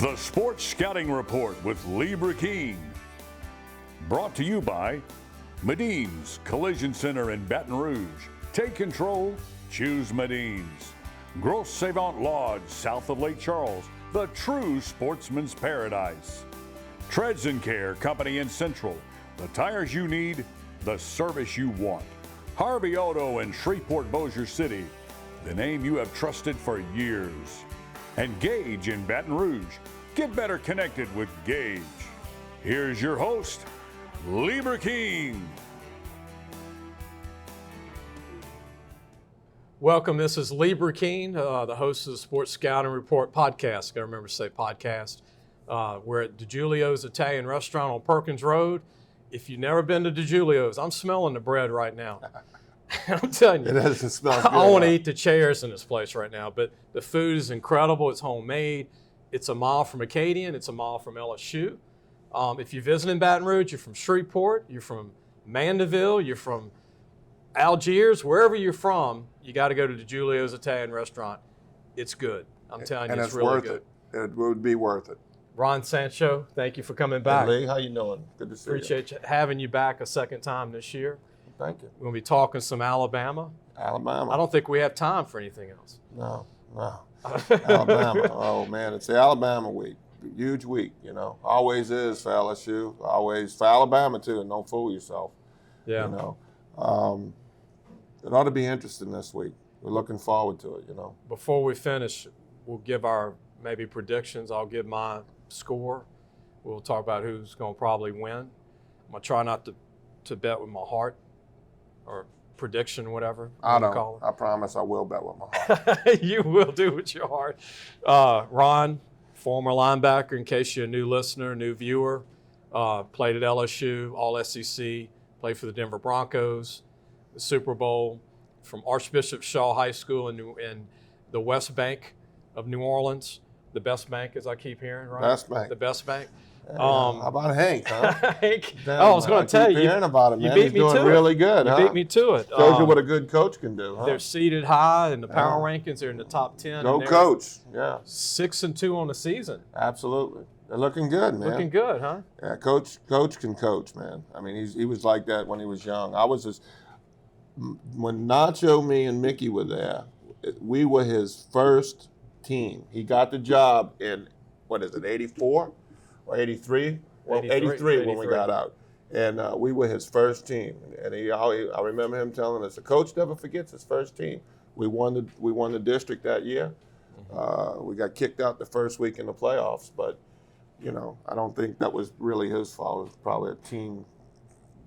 The Sports Scouting Report with Lee Burkeen. Brought to you by Medine's Collision Center in Baton Rouge. Take control, choose Medine's. Grosse Savant Lodge, south of Lake Charles, the true sportsman's paradise. Treads and Care Company in Central, the tires you need, the service you want. Harvey Auto in Shreveport, Bossier City, the name you have trusted for years. And Gage in Baton Rouge. Get better connected with Gage. Here's your host, Lee Burkeen. Welcome. This is Lee Burkeen, the host of the Sports Scouting Report podcast. Got to remember to say podcast. We're at DiGiulio's Italian Restaurant on Perkins Road. If you've never been to DiGiulio's, I'm smelling the bread right now. I'm telling you, it doesn't smell good. I want to eat the chairs in this place right now. But the food is incredible. It's homemade. It's a mile from Acadian. It's a mile from LSU. If you're visiting Baton Rouge, you're from Shreveport, you're from Mandeville, you're from Algiers, wherever you're from, you got to go to DiGiulio's Italian Restaurant. It's good. I'm telling you, it's really good. It would be worth it. Ron Sancho, thank you for coming back. Hey Lee, how you doing? Good to see you. Appreciate having you back a second time this year. Thank you. We're going to be talking some Alabama. Alabama. I don't think we have time for anything else. No. Alabama. Oh, man, it's the Alabama week. Huge week, you know. Always is for LSU. Always for Alabama, too, and don't fool yourself. Yeah. You know. It ought to be interesting this week. We're looking forward to it, you know. Before we finish, we'll give our maybe predictions. I'll give my score. We'll talk about who's going to probably win. I'm going to try not to bet with my heart or prediction, whatever. I don't. I promise I will bet with my heart. You will do with your heart. Ron, former linebacker, in case you're a new listener, new viewer, played at LSU, all SEC, played for the Denver Broncos, the Super Bowl, from Archbishop Shaw High School in the West Bank of New Orleans. The best bank, as I keep hearing, right? Best bank. The best bank. How about Hank, huh? Hank. Damn, I was going to tell you. Hearing about it, man. You beat He's me doing to really good, huh? You beat me to it. Shows you what a good coach can do, huh? They're seated high in the power rankings. They're in the top 10. Go coach, yeah. 6-2 on the season. Absolutely. They're looking good, man. Looking good, huh? Yeah, coach can coach, man. I mean, he was like that when he was young. When Nacho, me, and Mickey were there, we were his first team. He got the job in, 84 or 83? Well, 83 when we got out. And we were his first team. And I remember him telling us, the coach never forgets his first team. We won the district that year. We got kicked out the first week in the playoffs, but you know, I don't think that was really his fault. It was probably a team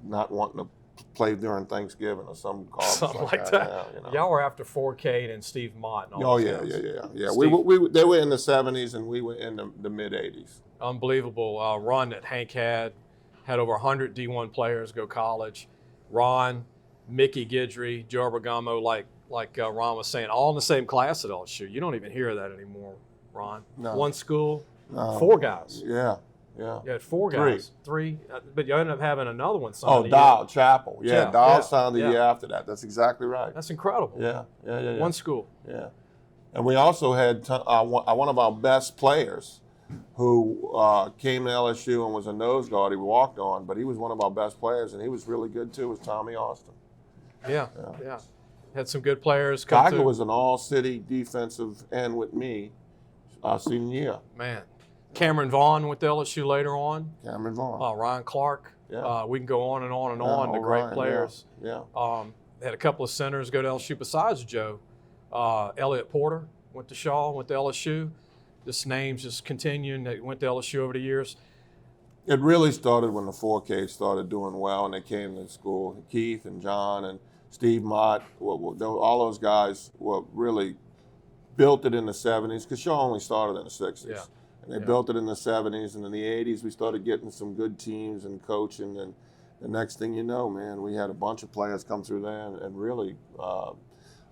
not wanting to play during Thanksgiving or something like that. Yeah, you know. Y'all were after 4K and Steve Mott. And all yeah. They were in the 70s and we were in the mid 80s. Unbelievable run that Hank had over 100 D1 players go college. Ron, Mickey Guidry, Joe Bergamo, like Ron was saying, all in the same class at LSU. You don't even hear that anymore, Ron. No. One school, 4 guys. Yeah. You had 4 guys. Three, but you ended up having another one signed. Oh, Dow, Chapel. Yeah, Dow signed the year after that. That's exactly right. That's incredible. Yeah. One school. Yeah. And we also had one of our best players who came to LSU and was a nose guard. He walked on, but he was one of our best players, and he was really good too, was Tommy Austin. Yeah. Had some good players. Geiger was an all-city defensive end with me senior year. Man. Cameron Vaughn with LSU later on. Cameron Vaughn. Ryan Clark. Yeah. We can go on and on and on. The great players. Yeah. Had a couple of centers go to LSU besides Joe. Elliott Porter went to Shaw, went to LSU. This name's just continuing. They went to LSU over the years. It really started when the 4K started doing well and they came to school. Keith and John and Steve Mott, all those guys were really built it in the 70s because Shaw only started in the 60s. Yeah. And they built it in the 70s, and in the 80s we started getting some good teams and coaching, and the next thing you know, man, we had a bunch of players come through there, and really a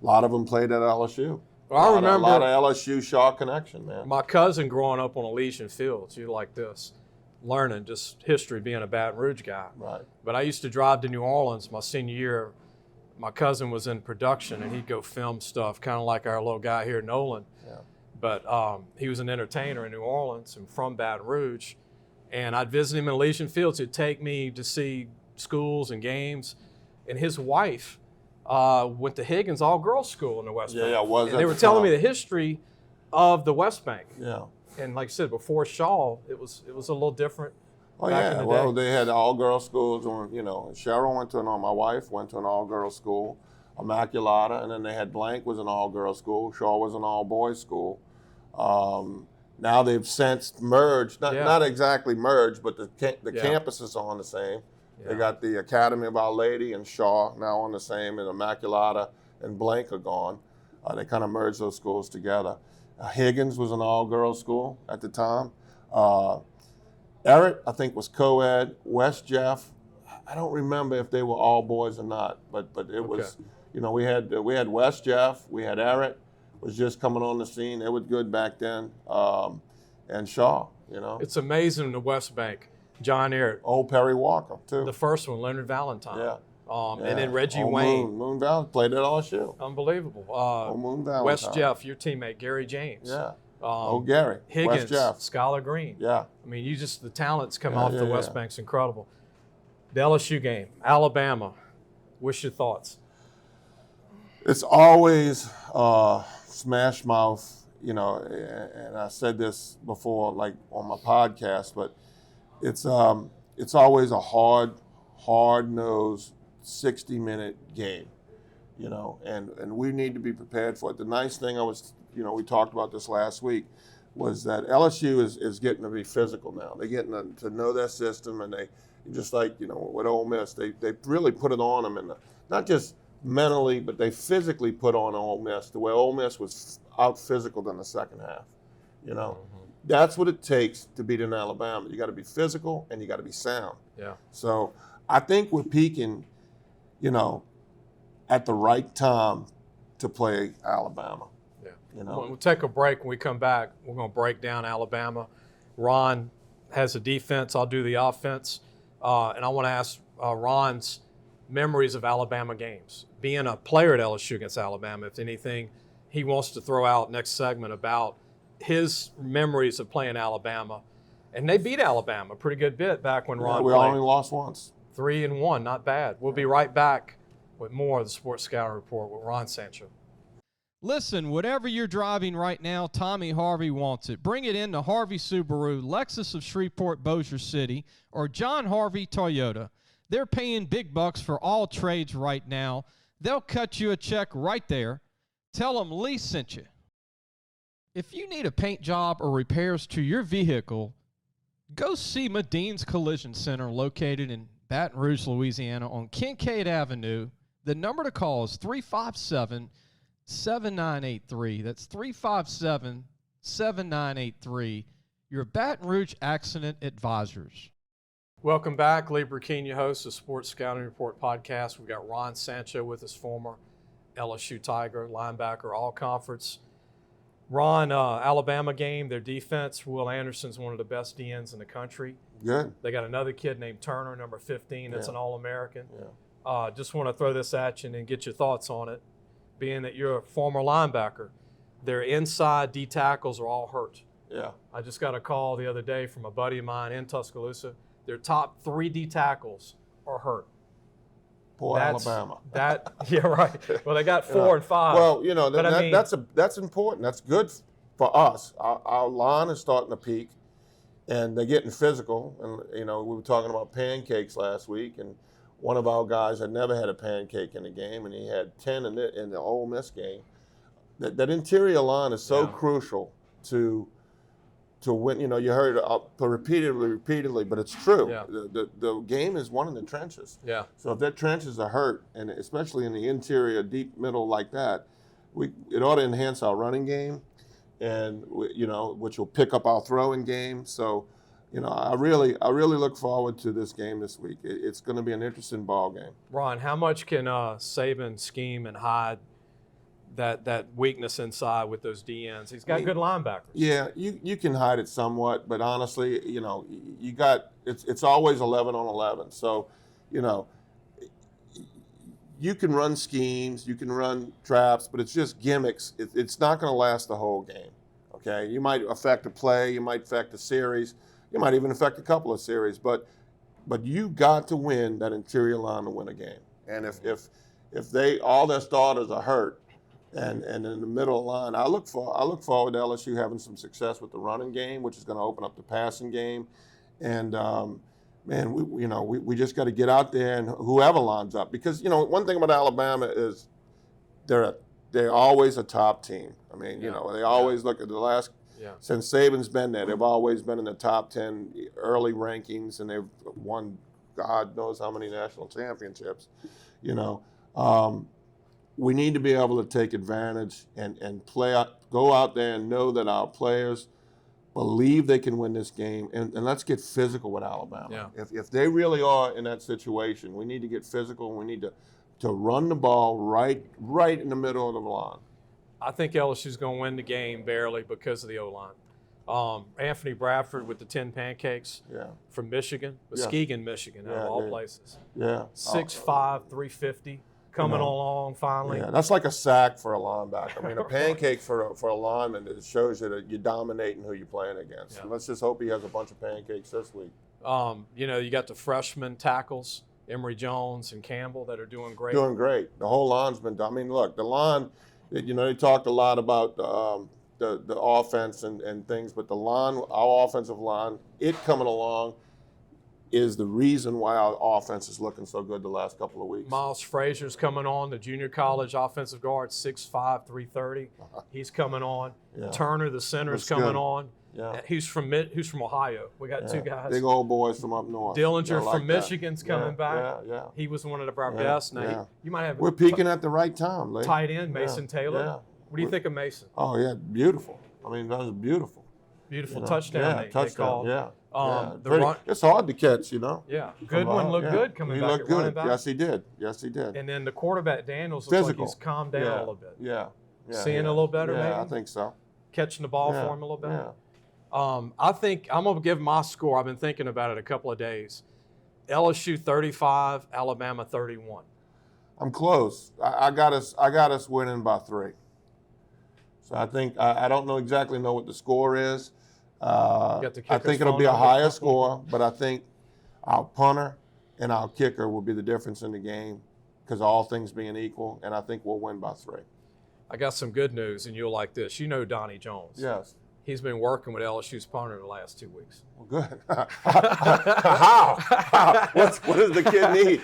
lot of them played at LSU. Well, I remember a lot of LSU Shaw connection, man. My cousin growing up on Elysian Fields, you like this, learning just history, being a Baton Rouge guy. Right. But I used to drive to New Orleans my senior year. My cousin was in production, and he'd go film stuff, kind of like our little guy here, Nolan. Yeah. But he was an entertainer in New Orleans and from Baton Rouge. And I'd visit him in Elysian Fields. He'd take me to see schools and games. And his wife went to Higgins all-girls school in the West Bank. Yeah, was. And they were telling me the history of the West Bank. Yeah. And like I said, before Shaw, it was a little different. Oh back in yeah, the well day. they had all-girls schools, and Cheryl went to my wife went to an all-girls school, Immaculata, and then they had Blank was an all-girls school, Shaw was an all-boys school. Now they've since merged, not exactly merged, but the campuses are on the same. Yeah. They got the Academy of Our Lady and Shaw now on the same, and Immaculata and Blank are gone. They kind of merged those schools together. Higgins was an all-girls school at the time. Everett, I think, was co-ed. West Jeff, I don't remember if they were all boys or not, but it was, we had West Jeff, we had Everett, was just coming on the scene. They were good back then, and Shaw, It's amazing the West Bank. John Ehret. Old Perry Walker, too. The first one, Leonard Valentine. Yeah. And then Reggie Wayne. Moon Valentine played at LSU. Unbelievable. Moon Valentine. West Jeff, your teammate, Gary James. Yeah. Gary. Higgins, West Jeff. Skylar Green. Yeah. I mean, the talents come off the West Bank's incredible. The LSU game, Alabama. What's your thoughts? It's always smash mouth, and I said this before, like on my podcast, but it's always a hard-nosed 60-minute game, and we need to be prepared for it. The nice thing we talked about this last week, was that LSU is getting to be physical now. They're getting to know their system, and they just like with Ole Miss, they really put it on them, and not just mentally, but they physically put on Ole Miss the way Ole Miss was out physical in the second half. That's what it takes to beat an Alabama. You got to be physical and you got to be sound. Yeah. So I think we're peaking, at the right time to play Alabama. Yeah. We'll take a break. When we come back, we're going to break down Alabama. Ron has the defense. I'll do the offense. And I want to ask Ron's memories of Alabama games. Being a player at LSU against Alabama, if anything, he wants to throw out next segment about his memories of playing Alabama. And they beat Alabama a pretty good bit back when Ron we played. only lost once. 3-1, not bad. We'll be right back with more of the Sports Scouting Report with Ron Sancho. Listen, whatever you're driving right now, Tommy Harvey wants it. Bring it in to Harvey Subaru, Lexus of Shreveport, Bossier City, or John Harvey Toyota. They're paying big bucks for all trades right now. They'll cut you a check right there. Tell them Lee sent you. If you need a paint job or repairs to your vehicle, go see Medine's Collision Center located in Baton Rouge, Louisiana on Kincaid Avenue. The number to call is 357-7983. That's 357-7983. Your Baton Rouge Accident Advisors. Welcome back. Lee Burkeen, your host of Sports Scouting Report podcast. We've got Ron Sancho with us, former LSU Tiger, linebacker, all-conference. Ron, Alabama game, their defense, Will Anderson's one of the best DNs in the country. Good. They got another kid named Turner, number 15, that's an All-American. Yeah. Just want to throw this at you and get your thoughts on it. Being that you're a former linebacker, their inside D tackles are all hurt. Yeah. I just got a call the other day from a buddy of mine in Tuscaloosa. Their top 3 D tackles are hurt. Poor Alabama. Yeah, right. Well, they got 4 and 5. Well, that's important. That's good for us. Our line is starting to peak, and they're getting physical. And we were talking about pancakes last week, and one of our guys had never had a pancake in the game, and he had 10 in the Ole Miss game. That interior line is so crucial to win. You heard it repeatedly, but it's true. Yeah. The game is won in the trenches. Yeah. So if their trenches are hurt, and especially in the interior, deep middle like that, it ought to enhance our running game, and which will pick up our throwing game. So, I really look forward to this game this week. It's going to be an interesting ball game. Ron, how much can Saban scheme and hide that weakness inside with those DNs? He's got good linebackers. Yeah, you can hide it somewhat, but honestly, you got it's always 11 on 11. So, you can run schemes, you can run traps, but it's just gimmicks. It's not going to last the whole game. Okay, you might affect a play, you might affect a series, you might even affect a couple of series, but you got to win that interior line to win a game. And if they all their starters are hurt, and in the middle of the line, I look forward to LSU having some success with the running game, which is going to open up the passing game, and man, we just got to get out there and whoever lines up, because one thing about Alabama is they're always a top team. I mean, they always look at the last. Yeah. Since Saban's been there, they've always been in the top 10 early rankings, and they've won God knows how many national championships. We need to be able to take advantage and go out there and know that our players believe they can win this game, and let's get physical with Alabama. Yeah. If they really are in that situation, we need to get physical, and we need to run the ball right in the middle of the line. I think LSU's going to win the game barely because of the O-line. Anthony Bradford with the 10 pancakes from Michigan, Muskegon, Michigan, out of all places. Yeah. 6'5", 350, coming along finally. Yeah, that's like a sack for a linebacker. I mean, a pancake for a lineman, it shows you that you're dominating who you're playing against. Yeah. Let's just hope he has a bunch of pancakes this week. You got the freshman tackles, Emory Jones and Campbell, that are doing great. Doing great. The whole line's been done. I mean, look, the line, they talked a lot about the offense and things, but the line, our offensive line, it coming along is the reason why our offense is looking so good the last couple of weeks. Miles Frazier's coming on, the junior college offensive guard, 6'5", 330. He's coming on. Yeah. Turner, the center, is coming on. Yeah. Who's from Ohio. We got two guys. Big old boys from up north. Dillinger from Michigan's coming back. Yeah. He was one of our best. Now you might have. We're peaking at the right time, Lee. Tight end Mason Taylor. Yeah. What do you think of Mason? Oh yeah, beautiful. I mean, that was beautiful. Beautiful touchdown. They called. It's hard to catch, Yeah, Goodwin looked good coming back. He looked good. Yes, he did. And then the quarterback Daniels looks like he's calmed down a little bit. Yeah. Seeing a little better, maybe. Yeah, I think so. Catching the ball for him a little bit. Yeah. I think I'm going to give my score. I've been thinking about it a couple of days. LSU 35, Alabama 31. I'm close. I got us winning by 3. So I think I don't exactly know what the score is. I think it'll be a higher score, but I think our punter and our kicker will be the difference in the game, because all things being equal, and I think we'll win by 3. I got some good news, and you'll like this. You know Donnie Jones. Yes. He's been working with LSU's punter the last 2 weeks. Well, good. How? What does the kid need?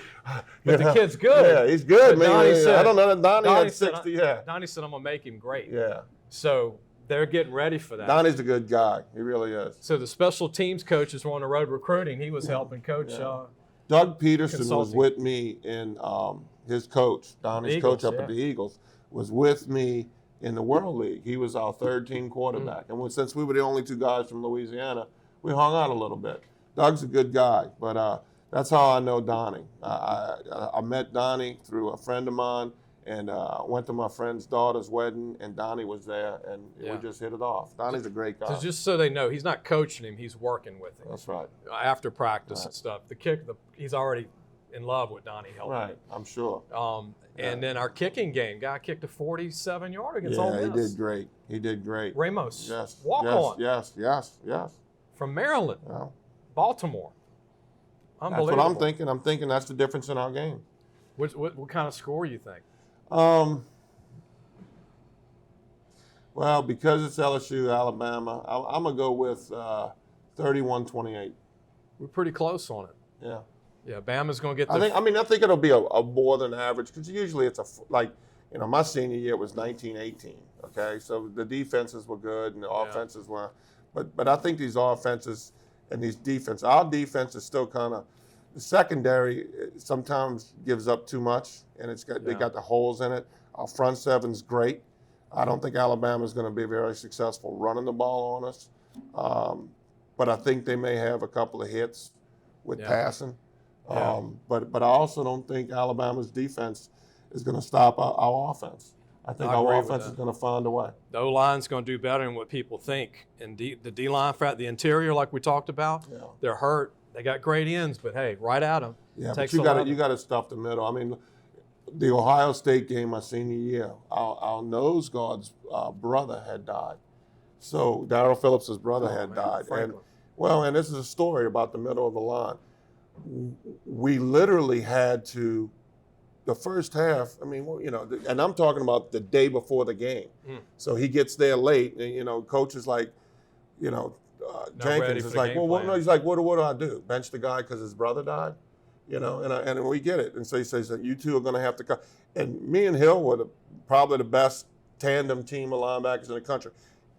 But the kid's good. Yeah, he's good, man. I don't know that Donnie had 60. Donnie said, I'm going to make him great. Yeah. So they're getting ready for that. Donnie's a good guy. He really is. So the special teams coaches were on the road recruiting. He was helping coach. Doug Peterson was with me in his coach, Donnie's coach up at the Eagles, was with me in the World League. He was our third-team quarterback. And since we were the only 2 guys from Louisiana, we hung out a little bit. Doug's a good guy, but that's how I know Donnie. I met Donnie through a friend of mine, and went to my friend's daughter's wedding, and Donnie was there, and we just hit it off. Donnie's a great guy. So just so they know, he's not coaching him, he's working with him. That's right. After practice and stuff. He's already in love with Donnie helping him. Right, I'm sure. And then our kicking game, guy kicked a 47-yarder against Ole Miss. Yeah, he did great. Ramos. Yes. Walk on. Yes. From Maryland. Yeah. Baltimore. Unbelievable. That's what I'm thinking. I'm thinking that's the difference in our game. What kind of score you think? Well, because it's LSU, Alabama, I'm going to go with 31-28. We're pretty close on it. Yeah. Yeah, Bama's going to get I think it'll be a more than average, because usually it's my senior year was 19-18, okay? So the defenses were good and the offenses were, but I think these offenses and our defense is still kind of, the secondary sometimes gives up too much, and they got the holes in it. Our front seven's great. I don't think Alabama's going to be very successful running the ball on us, but I think they may have a couple of hits with passing. But I also don't think Alabama's defense is going to stop our offense. I think our offense is going to find a way. The O-line's going to do better than what people think. And the D-line, the interior, like we talked about, they're hurt. They got great ends, but hey, right at them. Yeah, but you got to stuff the middle. I mean, the Ohio State game my senior year, our nose guard's brother had died. So Darrell Phillips' brother had man, died. Franklin. And this is a story about the middle of the line. We literally had to, the first half, I mean, you know, and I'm talking about the day before the game. So he gets there late, and, you know, coach is like, you know, Jenkins is like, well, no, he's like, what do I do? Bench the guy because his brother died? You know, and we get it. And so he says that you two are going to have to come. And me and Hill were probably the best tandem team of linebackers in the country.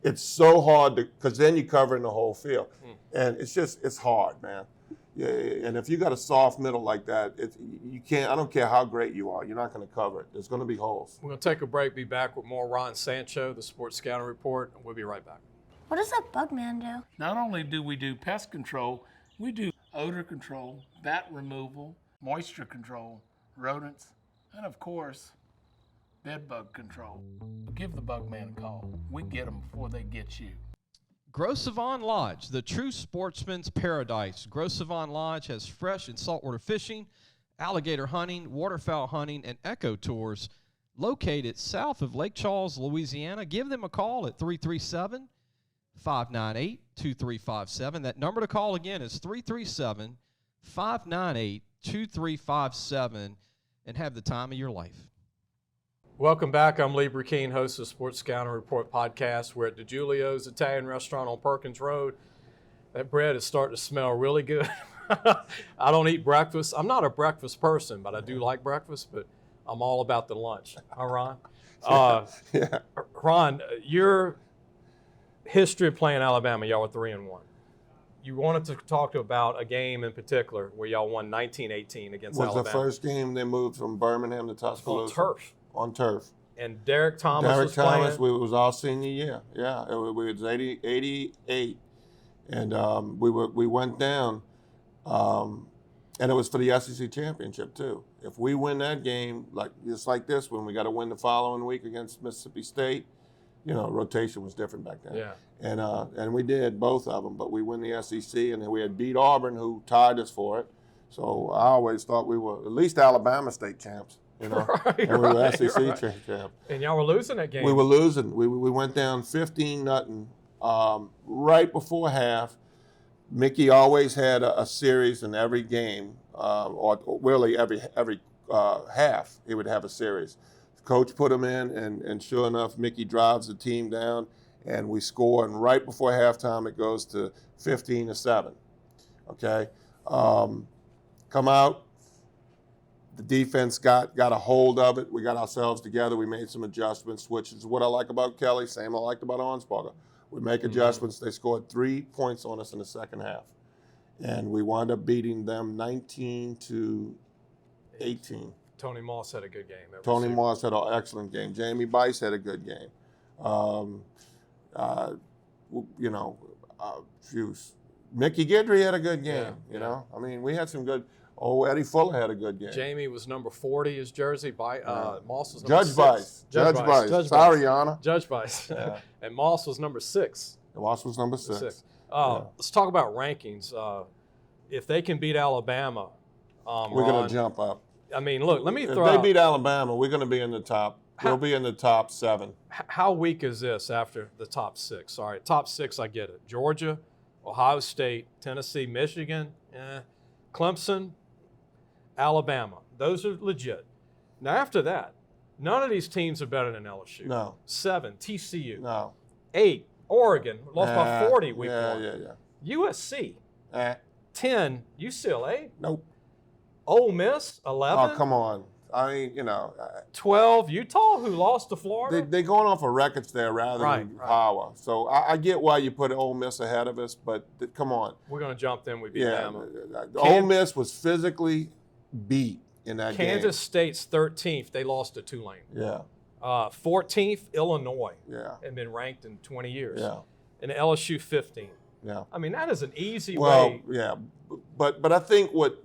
It's so hard because then you're covering the whole field. And it's hard, man. Yeah, and if you got a soft middle like that, you can't. I don't care how great you are, you're not going to cover it. There's going to be holes. We're going to take a break. Be back with more Ron Sancho, the Sports Scouting Report. We'll be right back. What does that bug man do? Not only do we do pest control, we do odor control, bat removal, moisture control, rodents, and of course, bed bug control. Give the bug man a call. We get them before they get you. Gros Savon Lodge, the true sportsman's paradise. Gros Savon Lodge has fresh and saltwater fishing, alligator hunting, waterfowl hunting, and eco tours located south of Lake Charles, Louisiana. Give them a call at 337-598-2357. That number to call again is 337-598-2357, and have the time of your life. Welcome back. I'm Lee Burkeen, host of Sports Scouting Report podcast. We're at DiGiulio's Italian Restaurant on Perkins Road. That bread is starting to smell really good. I don't eat breakfast. I'm not a breakfast person, but I do like breakfast, but I'm all about the lunch. Huh, Ron? Yeah. Ron, your history of playing Alabama, y'all were 3-1. You wanted to talk about a game in particular where y'all won 19-18 against Alabama. Was the first game they moved from Birmingham to Tuscaloosa? On turf. On turf. And Derek Thomas playing. It was our senior year. Yeah, it was 88, and we went down, and it was for the SEC championship too. If we win that game, just like this one, we got to win the following week against Mississippi State. You know, rotation was different back then. Yeah. And we did both of them, but we win the SEC, and then we had beat Auburn, who tied us for it. So I always thought we were at least Alabama state champs. You know, Right, and we were SEC right. champ. And y'all were losing that game. We were losing. We went down 15-0 right before half. Mickey always had a series in every game, or really every half he would have a series. Coach put him in, and sure enough, Mickey drives the team down, and we score. And right before halftime, it goes to 15-7. Okay, come out. The defense got a hold of it. We got ourselves together. We made some adjustments, which is what I like about Kelly. Same I liked about Arnsparger. We make adjustments. They scored 3 points on us in the second half, and we wound up beating them 19-18. Tony Moss had a good game. Tony Moss had an excellent game. Jamie Bice had a good game. Mickey Guidry had a good game. You know, I mean, we had some good. Oh, Eddie Fuller had a good game. Jamie was number 40, his jersey. Moss was number Judge 6. Bice. Judge Bice. Sorry, Yana. Judge Bice. Yeah. And Moss was number 6. Moss was number 6. Let's talk about rankings. If they can beat Alabama, we're going to jump up. I mean, look, let me throw If they beat Alabama, we're going to be in the top. We'll be in the top 7. How weak is this after the top 6? All right, top 6, I get it. Georgia, Ohio State, Tennessee, Michigan, Clemson, Alabama. Those are legit. Now, after that, none of these teams are better than LSU. No. 7, TCU. No. 8, Oregon, lost by 40 week 1. Yeah. USC, 10, UCLA. Nope. Ole Miss, 11. Oh, come on. I mean, 12, Utah, who lost to Florida. They're going off of records there rather than power. So I get why you put Ole Miss ahead of us, but come on. We're going to jump them. We beat Bama. Ole Miss was physically beat in that game. Kansas State's 13th. They lost to Tulane. Yeah. 14th, Illinois. Yeah. And been ranked in 20 years. Yeah. And LSU 15. Yeah. I mean, that is an easy way. Well, yeah. But I think what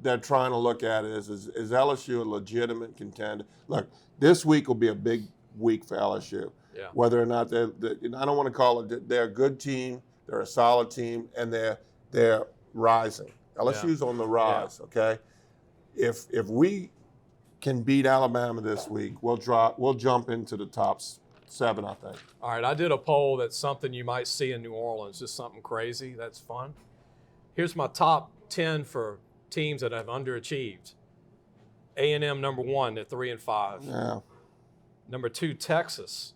they're trying to look at is LSU a legitimate contender? Look, this week will be a big week for LSU. Yeah. Whether or not I don't want to call it, they're a good team, they're a solid team, and they're rising. LSU's on the rise, okay? If we can beat Alabama this week, we'll jump into the top 7, I think. All right, I did a poll that's something you might see in New Orleans, just something crazy. That's fun. Here's my top 10 for teams that have underachieved. A&M number 1 at 3-5. Yeah. Number 2, Texas.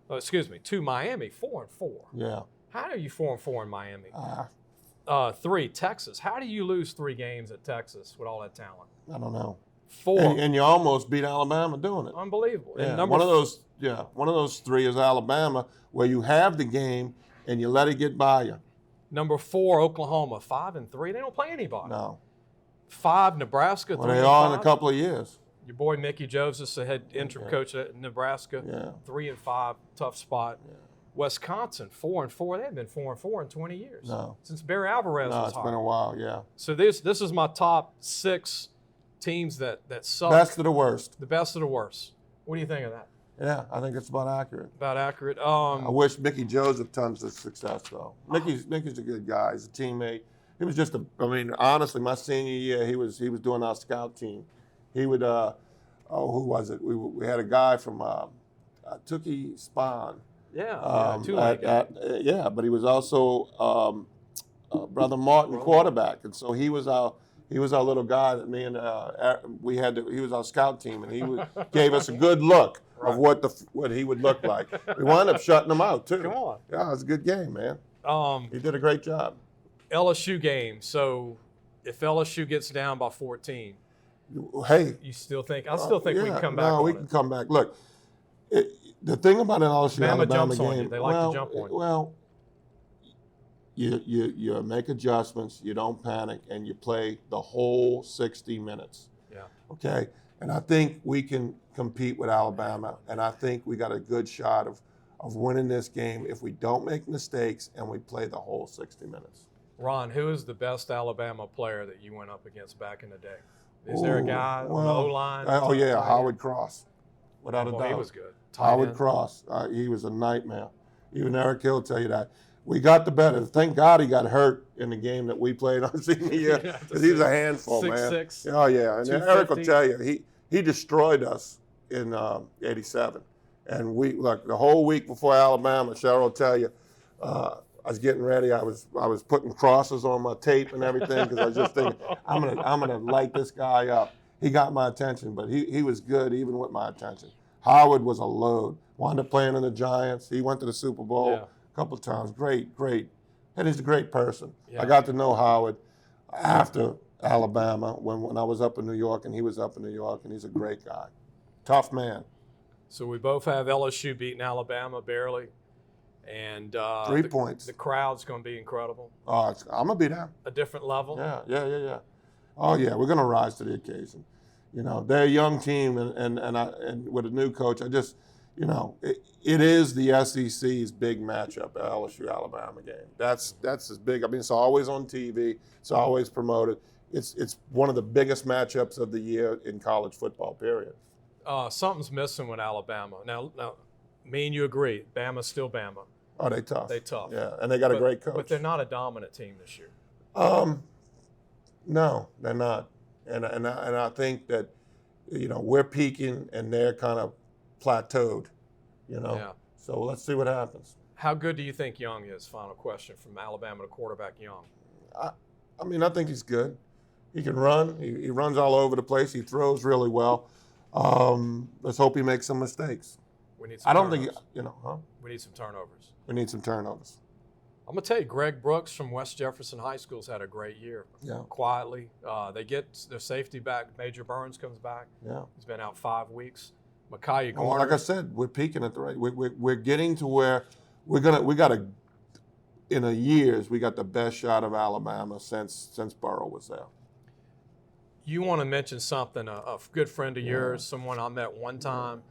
Oh, excuse me, 2, Miami, 4-4. Yeah. How are you 4-4 in Miami? 3, Texas. How do you lose 3 games at Texas with all that talent? I don't know. 4. And you almost beat Alabama doing it. Unbelievable. Yeah. And One of those 3 is Alabama, where you have the game and you let it get by you. Number 4, Oklahoma, 5-3. They don't play anybody. No. 5, Nebraska, 3-5. Well, they are in a couple of years. Your boy Mickey Joseph, the head interim coach at Nebraska, Yeah. 3-5, tough spot. Yeah. Wisconsin, 4-4. They haven't been 4-4 in 20 years. No. Since Barry Alvarez No, was it's hired. been a while, yeah. So this is my top 6 teams that suck. Best of the worst. The best of the worst. What do you think of that? Yeah, I think it's about accurate. About accurate. I wish Mickey Joseph tons of success, though. Mickey's a good guy. He's a teammate. He was just honestly, my senior year, he was doing our scout team. He would, who was it? We had a guy from Tookie Spahn. Yeah, two-leg guy. But he was also Brother Martin quarterback, and so he was our little guy that me and he was our scout team, and he gave us a good look of what he would look like. We wound up shutting him out too. Come on. Yeah, it was a good game, man. Um, He did a great job. LSU game. So if LSU gets down by 14, Hey, you still think? I still think we can come back. No, we can come back. Look, the thing about an LSU-Alabama jumps game, on you. They like to jump on you. Well, you make adjustments, you don't panic, and you play the whole 60 minutes. Yeah. Okay? And I think we can compete with Alabama, and I think we got a good shot of winning this game if we don't make mistakes and we play the whole 60 minutes. Ron, who is the best Alabama player that you went up against back in the day? Is there a guy on the O-line? Oh, yeah, Howard Cross, without a doubt. He was good. Howard Cross, he was a nightmare. Even Eric Hill will tell you that. We got the better. Thank God he got hurt in the game that we played on senior year, because he was a handful, man. 6'6". Oh, yeah. And Eric will tell you, he destroyed us in '87. And the whole week before Alabama, Cheryl will tell you, I was getting ready. I was putting crosses on my tape and everything, because I was just thinking, I'm gonna light this guy up. He got my attention, but he was good even with my attention. Howard was a load. Wound up playing in the Giants. He went to the Super Bowl a couple of times. Great. And he's a great person. Yeah. I got to know Howard after Alabama when I was up in New York, and he was up in New York, and he's a great guy. Tough man. So we both have LSU beating Alabama barely. And 3 points. The crowd's going to be incredible. Oh, I'm going to be there. A different level. Yeah. Oh, yeah, we're going to rise to the occasion. You know, they're a young team, and with a new coach, I just, it is the SEC's big matchup, the LSU-Alabama game. That's as big. I mean, it's always on TV. It's always promoted. It's one of the biggest matchups of the year in college football, period. Something's missing with Alabama. Now, me and you agree, Bama's still Bama. Oh, they tough. They tough. Yeah, and they got a great coach. But they're not a dominant team this year. No, they're not. And I think that, we're peaking and they're kind of plateaued, Yeah. So let's see what happens. How good do you think Young is? Final question from Alabama to quarterback Young. I think he's good. He can run. He runs all over the place. He throws really well. Let's hope he makes some mistakes. We need some turnovers. We need some turnovers. We need some turnovers. I'm going to tell you, Greg Brooks from West Jefferson High School's had a great year. Yeah. Quietly. They get their safety back. Major Burns comes back. Yeah. He's been out 5 weeks. Micaiah Garner. Well, like I said, we're peaking at the right. We're getting to where we got the best shot of Alabama since Burrow was there. You want to mention something? A good friend of yours, someone I met one time,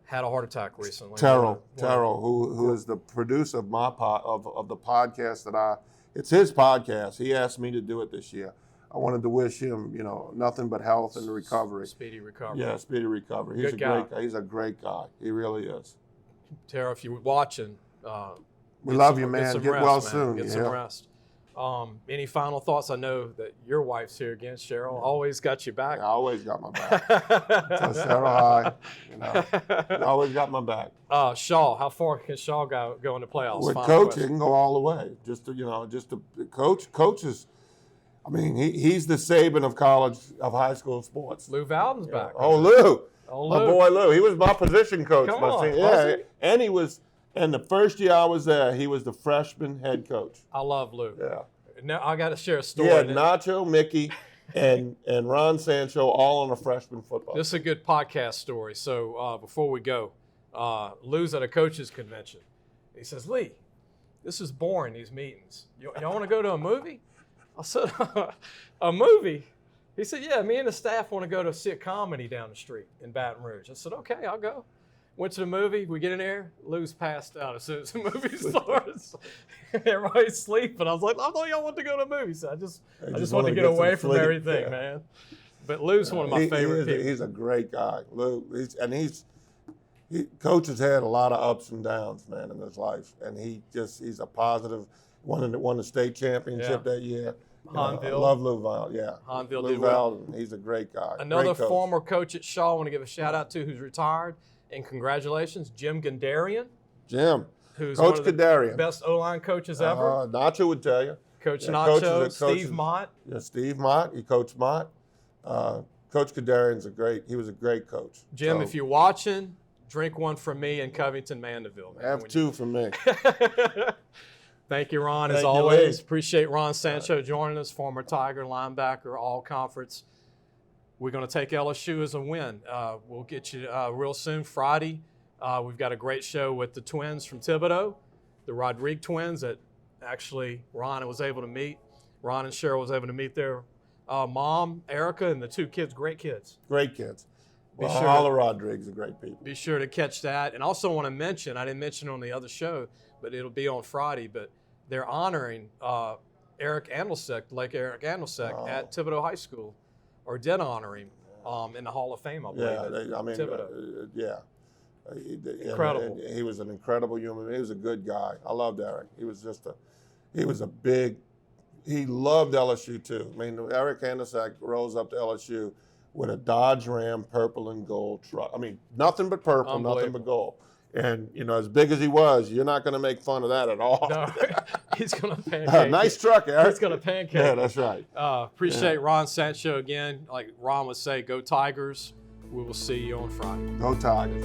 had a heart attack recently. Terrell, who is the producer of of the podcast it's his podcast. He asked me to do it this year. I wanted to wish him, nothing but health and recovery. Speedy recovery. Yeah, speedy recovery. He's great guy. He's a great guy. He really is. Terrell, if you're watching, we love you, man. Get well soon. Get some rest. Any final thoughts? I know that your wife's here again, Cheryl. Always got you back. I always got my back. So Cheryl, hi. You always got my back. Shaw, how far can Shaw go in the playoffs? With Final coach, question. he can go all the way. Just to coach is. I mean, he's the Saban of high school sports. Lou Valden's back. Oh, Lou. Oh, My Lou. boy Lou. He was my position coach. Come my on, senior- was yeah, he? and he was. And the first year I was there, he was the freshman head coach. I love Lou. Yeah. Now I got to share a story. He had Nacho, Mickey, and Ron Sancho all on a freshman football. This is a good podcast story. So before we go, Lou's at a coaches convention. He says, Lee, this is boring, these meetings. Y'all want to go to a movie? I said, a movie? He said, yeah, me and the staff want to go to see a comedy down the street in Baton Rouge. I said, okay, I'll go. Went to the movie. We get in there. Lou's passed out as soon as the movie starts. Everybody's sleeping. I was like, I thought y'all want to go to a movie. So I just want to get away from everything, man. But Lou's one of my favorite people. He's a great guy. Lou, Coach has had a lot of ups and downs, man, in his life. And he's a positive. Won the state championship that year. Hanville. I love Lou Val, yeah. Hanville Lou did well. Val, he's a great guy. Another great coach. former coach at Shaw I want to give a shout out to who's retired. And congratulations, Jim Gandarian. Jim. Who's Coach one of the Gandarian. best O-line coaches ever. Nacho would tell you. Coach Yeah, Nacho, Steve Mott. Yeah, Steve Mott. He coached Mott. Coach Gandarian's he was a great coach. Jim, So, if you're watching, drink one from me in Covington, Mandeville. Man, have two from me. Thank you, Ron, as Thank you, always. Lee. Appreciate Ron Sancho joining us, former Tiger linebacker, all conference. We're going to take LSU as a win. We'll get you real soon, Friday. We've got a great show with the twins from Thibodeau, the Rodrigue twins that actually Ron was able to meet. Ron and Cheryl was able to meet their mom, Erica, and the two kids, great kids. Great kids. Well, sure all to- the Rodrigues are great people. Be sure to catch that. And also want to mention, I didn't mention it on the other show, but it'll be on Friday, but they're honoring Eric Andelsek, Lake Eric Andelsek at Thibodeau High School, or did honor him in the Hall of Fame, I believe. Yeah, Incredible. He was an incredible human being. He was a good guy. I loved Eric. He was he loved LSU too. I mean, Eric Andelsek rose up to LSU with a Dodge Ram purple and gold truck. I mean, nothing but purple, nothing but gold. And, as big as he was, you're not going to make fun of that at all. No, he's going to pancake. Nice truck, Eric. He's going to pancake. Yeah, that's right. Appreciate Ron Sancho again. Like Ron would say, go Tigers. We will see you on Friday. Go Tigers.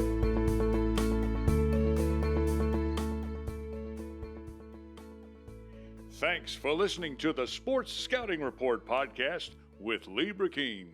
Thanks for listening to the Sports Scouting Report podcast with Lee Burkeen.